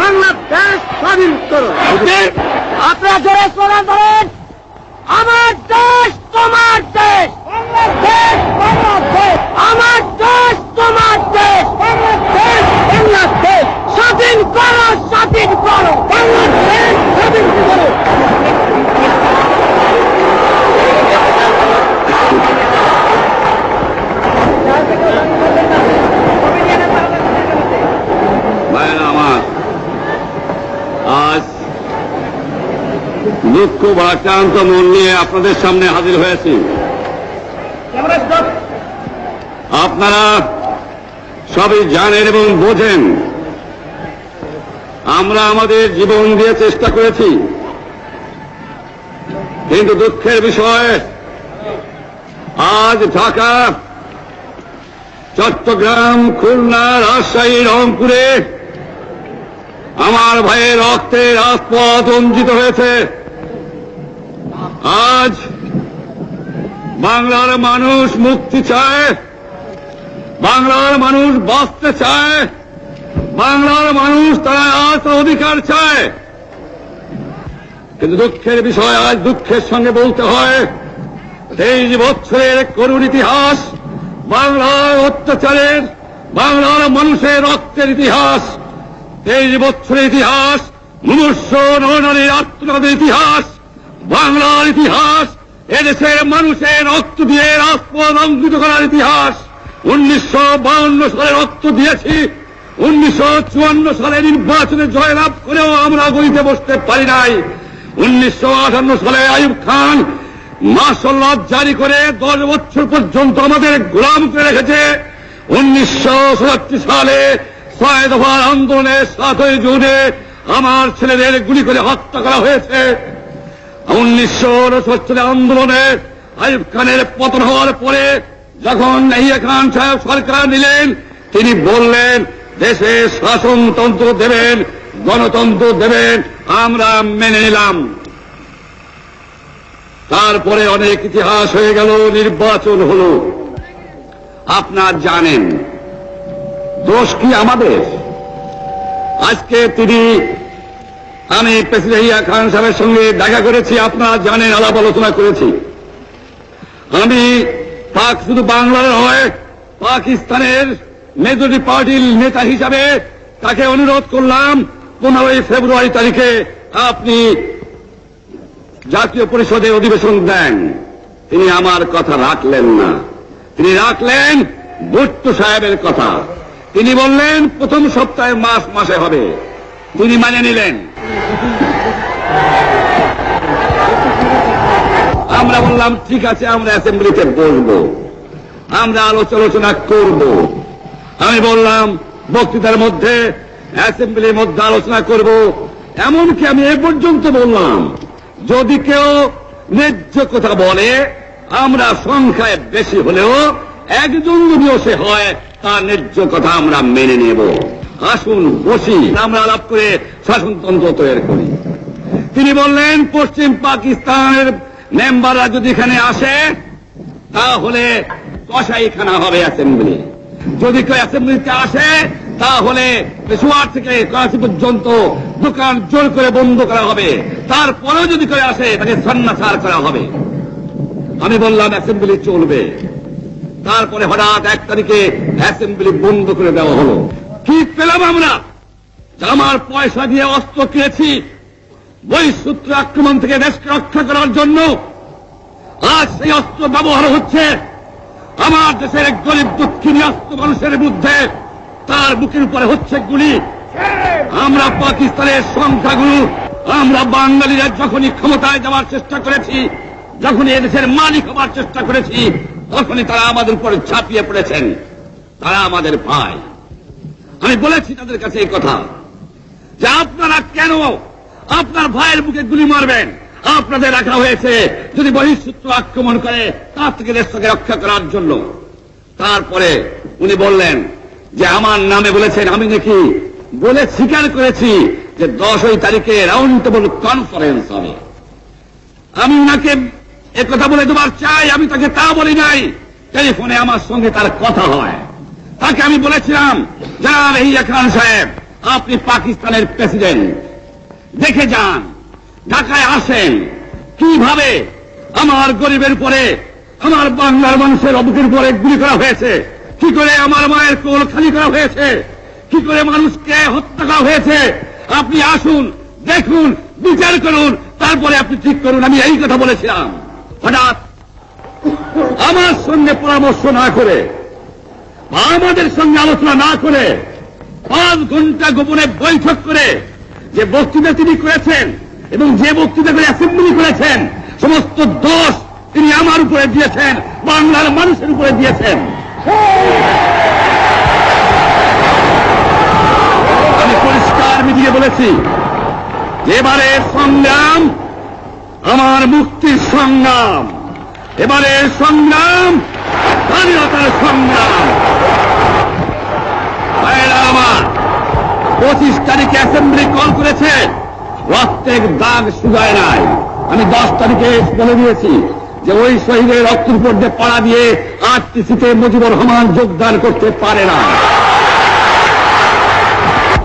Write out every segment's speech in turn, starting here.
বাংলাদেশ স্বাধীন করো। আপনারা জোরে স্লোগান ধরেন, আমার দেশ তোমার দেশ, বাংলাদেশ বাংলাদেশ, আমার দেশ তোমার দেশ, বাংলাদেশ বাংলাদেশ, স্বাধীন করো স্বাধীন করো, বাংলাদেশ স্বাধীন করো। আমার আজ দুঃখ ভারাক্রান্ত মন নিয়ে আপনাদের সামনে হাজির হয়েছি। আপনারা সবই জানেন এবং বোঝেন আমরা আমাদের জীবন দিয়ে চেষ্টা করেছি, কিন্তু দুঃখের বিষয় আজ ঢাকা, চট্টগ্রাম, খুলনা, রাজশাহী, রংপুরে আমার ভাইয়ের রক্তে রাজপথ রঞ্জিত হয়েছে। আজ বাংলার মানুষ মুক্তি চায়, বাংলার মানুষ বাঁচতে চায়, বাংলার মানুষ তারা আজ অধিকার চায়। কিন্তু দুঃখের বিষয় আজ দুঃখের সঙ্গে বলতে হয় 23 বছরের করুণ ইতিহাস, বাংলার অত্যাচারের, বাংলার মানুষের রক্তের ইতিহাস, 23 বছরের ইতিহাস, মুমূর্ষ নরনারীর আত্মনাদের ইতিহাস, বাংলার ইতিহাস, এদেশের মানুষের রক্ত দিয়ে রাজপথ রঞ্জিত করার ইতিহাস। 1952 সালে রক্ত দিয়েছি, 1954 সালে নির্বাচনে জয়লাভ করেও আমরা গদিতে বসতে পারি নাই। 1958 সালে আইয়ুব খান মার্শাল ল জারি করে 10 বছর পর্যন্ত আমাদের গোলাম করে রেখেছে। 1967 সালে 6 দফার আন্দোলনে 7ই জুনে আমার ছেলেদের গুলি করে হত্যা করা হয়েছে। 1969 আন্দোলনে আইয়ুব খানের পতন হওয়ার পরে যখন ইয়াহিয়া খান সাহেব সরকার নিলেন, তিনি বললেন দেশে শাসনতন্ত্র দেবেন, গণতন্ত্র দেবেন, আমরা মেনে নিলাম। তারপরে অনেক ইতিহাস হয়ে গেল, নির্বাচন হল। আপনারা জানেন দোষ কি আমাদের? আজকে আমি প্রেসিডেন্ট ইয়াহিয়া খান সাহেবের সঙ্গে দেখা করেছি, আপনারা জানেন, আলাপ আলোচনা করেছি। আমি শুধু বাংলার নয়, পাকিস্তানের মেজরিটি পার্টির নেতা হিসাবে তাকে অনুরোধ করলাম 15ই ফেব্রুয়ারি তারিখে আপনি জাতীয় পরিষদের অধিবেশন দেন। তিনি আমার কথা রাখলেন না, তিনি রাখলেন ভুট্টো সাহেবের কথা। তিনি বললেন প্রথম সপ্তাহে মাসে হবে, তিনি মানে নিলেন। আমরা বললাম ঠিক আছে, আমরা অ্যাসেম্বলিতে বসবো, আমরা আলোচনা করব। আমি বললাম বক্তৃতার মধ্যে অ্যাসেম্বলির মধ্যে আলোচনা করব। এমনকি আমি এ পর্যন্ত বললাম যদি কেউ ন্যায্য কথা বলে, আমরা সংখ্যায় বেশি হলেও একজন যদিও সে হয়, তার ন্যায্য কথা আমরা মেনে নেব। আসুন বসি, আমরা আলাপ করে শাসনতন্ত্র তৈরি করি। তিনি বললেন পশ্চিম পাকিস্তানের মেম্বাররা যদি এখানে আসে তাহলে কসাইখানা হবে অ্যাসেম্বলি। যদি কেউ অ্যাসেম্বলিতে আসে তাহলে পেশোয়ার থেকে করাচি পর্যন্ত দোকান জোর করে বন্ধ করা হবে। তারপরেও যদি কেউ আসে তাকে সন্ন্যাসার করা হবে। আমি বললাম অ্যাসেম্বলি চলবে। তারপরে হঠাৎ 1 তারিখে অ্যাসেম্বলি বন্ধ করে দেওয়া হলো। কি পেলাম আমরা? আমার পয়সা দিয়ে অস্ত্র কিনেছি বহিঃশত্রু আক্রমণ থেকে দেশকে রক্ষা করার জন্য। আজ সেই অস্ত্র ব্যবহার হচ্ছে আমার দেশের গরিব দুঃখিনী অস্ত্র মানুষের বিরুদ্ধে, তার বুকের উপরে হচ্ছে গুলি। আমরা পাকিস্তানের সংখ্যাগুরু, আমরা বাঙালিরা যখনই ক্ষমতায় যাওয়ার চেষ্টা করেছি, যখনই এদেশের মালিক হবার চেষ্টা করেছি, তখনই তারা আমাদের উপরে ঝাঁপিয়ে পড়েছেন। তারা আমাদের ভাই। আমি বলেছি তাদের কাছে এই কথা যে আপনারা কেন আপনার ভাইয়ের বুকে গুলি মারবেন? আপনাদের রাখা হয়েছে যদি বহিঃশত্রু আক্রমণ করে তার থেকে দেশকে রক্ষা করার জন্য। তারপরে উনি বললেন যে আমার নামে বলেছেন, আমি নাকি বলে স্বীকার করেছি যে 10ই তারিখে রাউন্ড টেবল কনফারেন্স হবে। আমি উনাকে একথা বলে দেবার চাই, আমি তাকে তা বলি নাই। টেলিফোনে আমার সঙ্গে তার কথা হয়। তাকে আমি বলেছিলাম জনাব ইয়াহিয়া খান সাহেব, আপনি পাকিস্তানের প্রেসিডেন্ট, দেখে যান, ঢাকায় আসেন কিভাবে আমার গরিবের উপরে, আমার বাংলার মানুষের অবুকের উপরে গুলি করা হয়েছে, কি করে আমার মায়ের কোল খালি করা হয়েছে, কি করে মানুষকে হত্যা করা হয়েছে। আপনি আসুন, দেখুন, বিচার করুন, তারপরে আপনি ঠিক করুন। আমি এই কথা বলেছিলাম। হঠাৎ আমার সঙ্গে পরামর্শ না করে বা আমাদের সঙ্গে আলোচনা না করে 5 ঘন্টা গোপনে বৈঠক করে যে বক্তৃতা তিনি করেছেন এবং যে বক্তৃতা করে অ্যাসেম্বলি করেছেন, সমস্ত দোষ তিনি আমার উপরে দিয়েছেন, বাংলার মানুষের উপরে দিয়েছেন। আমি পরিষ্কার মিডিয়ে বলেছি, এবারের সংগ্রাম আমার মুক্তির সংগ্রাম, এবারের সংগ্রাম স্বাধীনতার সংগ্রাম। ভাইয়েরা আমার, 25 তারিখে অ্যাসেম্বলি কল করেছে, রক্তের দাগ শুকায় নাই। আমি 10 তারিখে বলে দিয়েছি যে ওই শহীদের রক্তের উপর দিয়ে পাড়া দিয়ে আরটিসিতে মুজিবুর রহমান যোগদান করতে পারে না।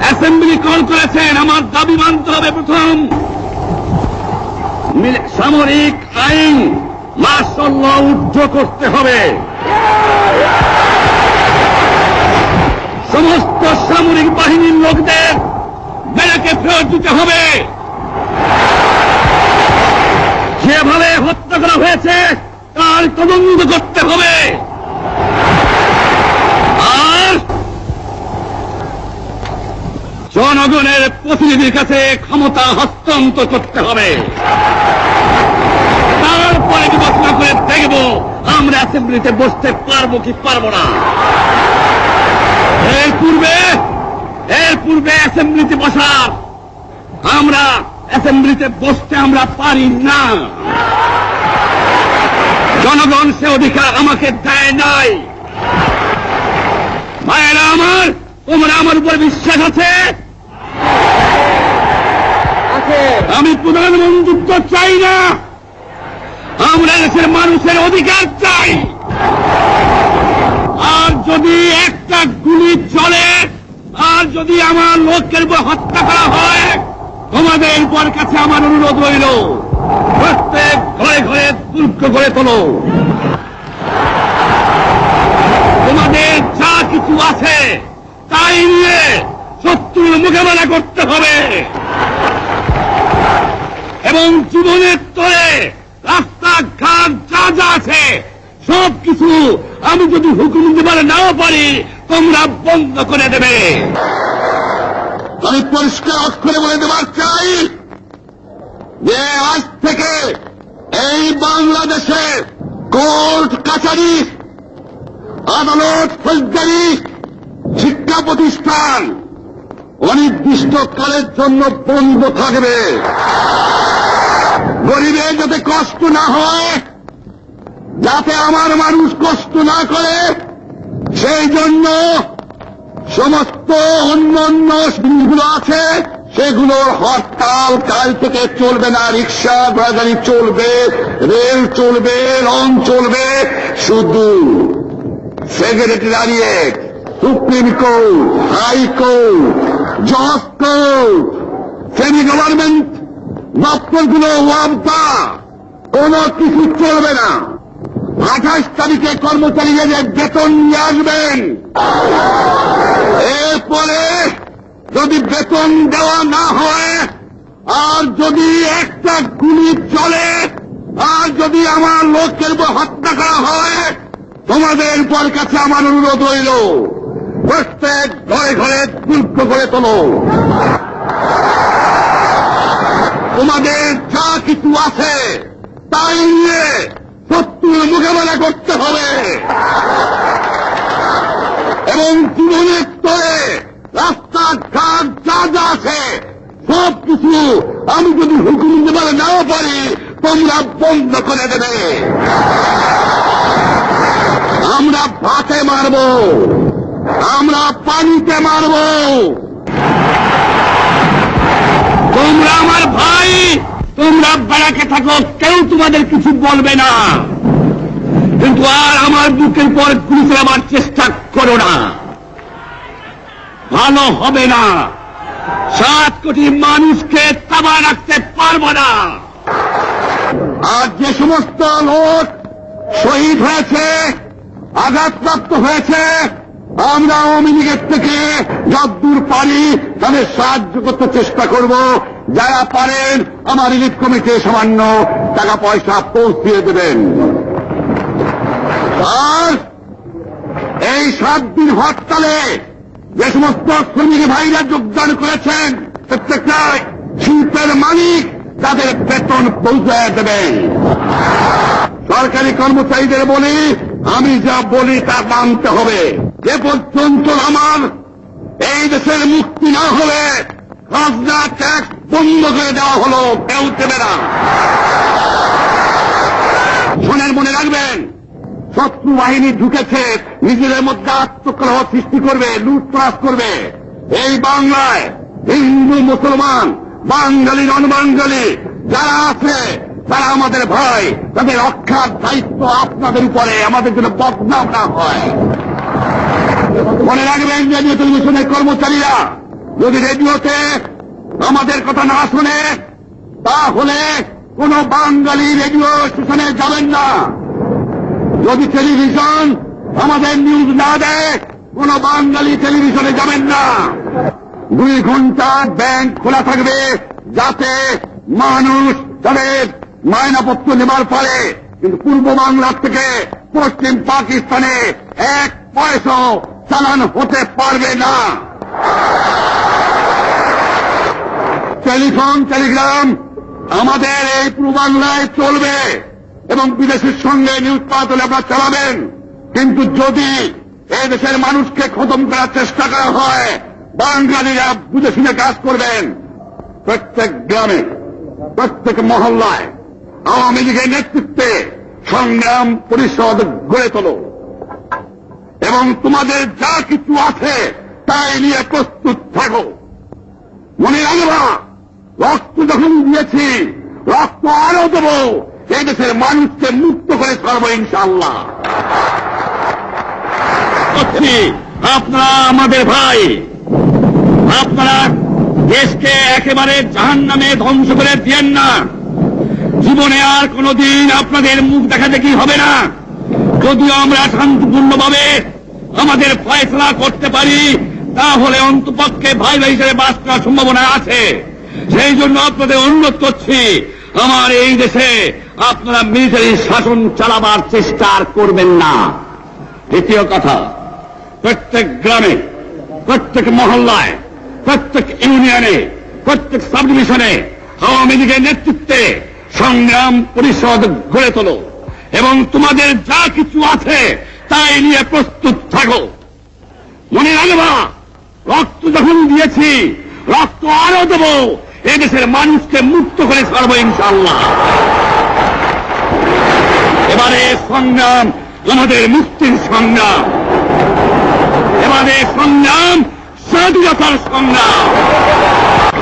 অ্যাসেম্বলি কল করেছেন, আমার দাবি মানতে হবে। প্রথম, সামরিক আইন মার্শাল ল উদ্ধ করতে হবে, সমস্ত সামরিক বাহিনীর লোকদের ব্যারাকে ফেরত দিতে হবে, যেভাবে হত্যা করা হয়েছে তার তদন্ত করতে হবে, আর জনগণের প্রতিনিধির কাছে ক্ষমতা হস্তান্তর করতে হবে। তারপরে বিবেচনা করে দেখব আমরা অ্যাসেম্বলিতে বসতে পারবো কি পারবো না। এর পূর্বে অ্যাসেম্বলিতে বসার, আমরা অ্যাসেম্বলিতে বসতে আমরা পারি না। জনগণ সে অধিকার আমাকে দেয় নাই। ভাইয়েরা আমার, তোমরা আমার উপর বিশ্বাস আছে? আমি প্রধানমন্ত্রিত্ব চাই না, আমরা দেশের মানুষের অধিকার চাই। আর যদি একটা গুলি চলে, আর যদি আমার লোকের উপর হত্যা করা হয়, তোমাদের উপর কাছে আমার অনুরোধ রইল, প্রত্যেক ঘরে ঘরে দুর্গ করে তোলো। তোমাদের যা কিছু আছে তাই নিয়ে শত্রুর মোকাবেলা করতে হবে এবং জীবনের তরে রাস্তাঘাট যা যা আছে সবকিছু আমি যদি হুকুম দিতে নাও পারি, তোমরা বন্ধ করে দেবে। আমি পরিষ্কার অক্ষরে বলে দেবার চাই যে আজ থেকে এই বাংলাদেশে কোর্ট কাছারি, আদালত, ফৌজদারি, শিক্ষা প্রতিষ্ঠান অনির্দিষ্টকালের জন্য বন্ধ থাকবে। গরিবের যাতে কষ্ট না হয়, যাতে আমার মানুষ কষ্ট না করে, সেই জন্য সমস্ত অন্যান্য জিনিসগুলো আছে সেগুলোর হরতাল কাল থেকে চলবে না। রিক্সা ঘোড়াগাড়ি চলবে, রেল চলবে, লঞ্চ চলবে। শুধু সেক্রেটারিয়েট, সুপ্রিম কোর্ট, হাইকোর্ট, জজ কোর্ট, সেমি গভর্নমেন্ট দপ্তরগুলো ওয়াবদা, কোন কিছু চলবে না। 28 তারিখে কর্মচারীদের বেতন নিয়ে আসবেন। এরপরে যদি বেতন দেওয়া না হয়, আর যদি একটা গুলি চলে, আর যদি আমার লোকের উপর হত্যা করা হয়, তোমাদের উপর কাছে আমার অনুরোধ রইল, প্রত্যেক ঘরে ঘরে দুর্গ করে তোলো। তোমাদের যা কিছু আছে তাই নিয়ে শত্রুর মোকাবেলা করতে হবে এবং জীবনের স্তরে রাস্তাঘাট যা যা আছে সবকিছু আমি যদি হুকুম দিতে নাও পারি, তোমরা বন্ধ করে দেবে। আমরা ভাতে মারব, আমরা পানিতে মারব। তোমরা আমার ভাই, তোমরা বেড়াকে থাকো, কেউ তোমাদের কিছু বলবে না, কিন্তু আর আমার বুকের পর গুলি চালাবার চেষ্টা করো না, ভালো হবে না। 7 কোটি মানুষকে তাবা রাখতে পারবো না। আর যে সমস্ত লোক শহীদ হয়েছে, আঘাতপ্রাপ্ত হয়েছে, আমরা আওয়ামী লীগের থেকে যতদূর পারি তাদের সাহায্য করতে চেষ্টা করব। যারা পারেন আমার রিলিফ কমিটি সামান্য টাকা পয়সা পৌঁছিয়ে দেবেন। আর এই 7 দিন হরতালে যে সমস্ত শ্রমিক ভাইরা যোগদান করেছেন, প্রত্যেকটাই শিল্পের মালিক তাদের বেতন পৌঁছায় দেবেন। সরকারি কর্মচারীদের বলি, আমি যা বলি তা মানতে হবে। যে পর্যন্ত আমার এই দেশের মুক্তি না হবে, খাজনা ট্যাক্স বন্ধ করে দেওয়া হলো, কেউ দেবে না। শোনেন, মনে রাখবেন, শত্রু বাহিনী ঢুকেছে, নিজেদের মধ্যে আত্মকলহ সৃষ্টি করবে, লুটতরাজ করবে। এই বাংলায় হিন্দু মুসলমান, বাঙালি নন বাঙালি যারা আছে তারা আমাদের ভাই, তাদের রক্ষার দায়িত্ব আপনাদের উপরে, আমাদের জন্য বদনাম না হয়। মনে রাখবেন, রেডিও টেলিভিশনের কর্মচারীরা যদি রেডিওতে আমাদের কথা না শুনে, তাহলে কোন বাঙালি রেডিও স্টেশনে যাবেন না। যদি টেলিভিশন আমাদের নিউজ না দেয়, কোন বাঙালি টেলিভিশনে যাবেন না। 2 ঘন্টা ব্যাংক খোলা থাকবে, যাতে মানুষ তাদের মায়নাপত্র নেবার পারে। কিন্তু পূর্ব বাংলার থেকে পশ্চিম পাকিস্তানে 1 পয়সা চালান হতে পারবে না। টেলিফোন টেলিগ্রাম আমাদের এই পূর্ব বাংলায় চলবে এবং বিদেশের সঙ্গে নিউজ পাঠালে আপনারা চালাবেন। কিন্তু যদি এই দেশের মানুষকে খতম করার চেষ্টা করা হয়, বাঙালিরা বুঝে শুনে কাজ করবেন। প্রত্যেক গ্রামে, প্রত্যেক মহল্লায় আওয়ামী লীগের নেতৃত্বে সংগ্রাম পরিষদ গড়ে তোলো এবং তোমাদের যা কিছু আছে তাই নিয়ে প্রস্তুত থাকো। মনে রাখবা, রক্ত যখন দিয়েছি, রক্ত আরো দেব, এই দেশের মানুষকে মুক্ত করে ছাড়বো ইনশাআল্লাহ। আপনারা আমাদের ভাই, আপনারা দেশকে একেবারে জাহান্নামে ধ্বংস করে দিয়েন না। জীবনে আর কোনদিন আপনাদের মুখ দেখা দেখি হবে না। যদিও আমরা শান্তিপূর্ণভাবে আমাদের ফয়সলা করতে পারি, তাহলে অন্তপক্ষে ভাই ভাই হিসেবে বাস করার সম্ভাবনা আছে। সেই জন্য আপনাদের অনুরোধ করছি, আমার এই দেশে আপনারা মিলিটারি শাসন চালাবার চেষ্টা আর করবেন না। দ্বিতীয় কথা, প্রত্যেক গ্রামে, প্রত্যেক মহল্লায়, প্রত্যেক ইউনিয়নে, প্রত্যেক সাব ডিভিশনে আওয়ামী লীগের নেতৃত্বে সংগ্রাম পরিষদ গড়ে তোলো এবং তোমাদের যা কিছু আছে তাই নিয়ে প্রস্তুত থাকো। মনে রাখবা, রক্ত যখন দিয়েছি, রক্ত আরো দেব, এদেশের মানুষকে মুক্ত করে ছাড়বো ইনশাআল্লাহ। এবারে সংগ্রাম আমাদের মুক্তির সংগ্রাম, এবারে সংগ্রাম স্বাধীনতার সংগ্রাম।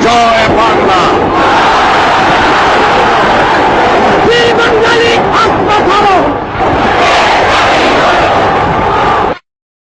জয় বাংলা। বাঙালি আত্মা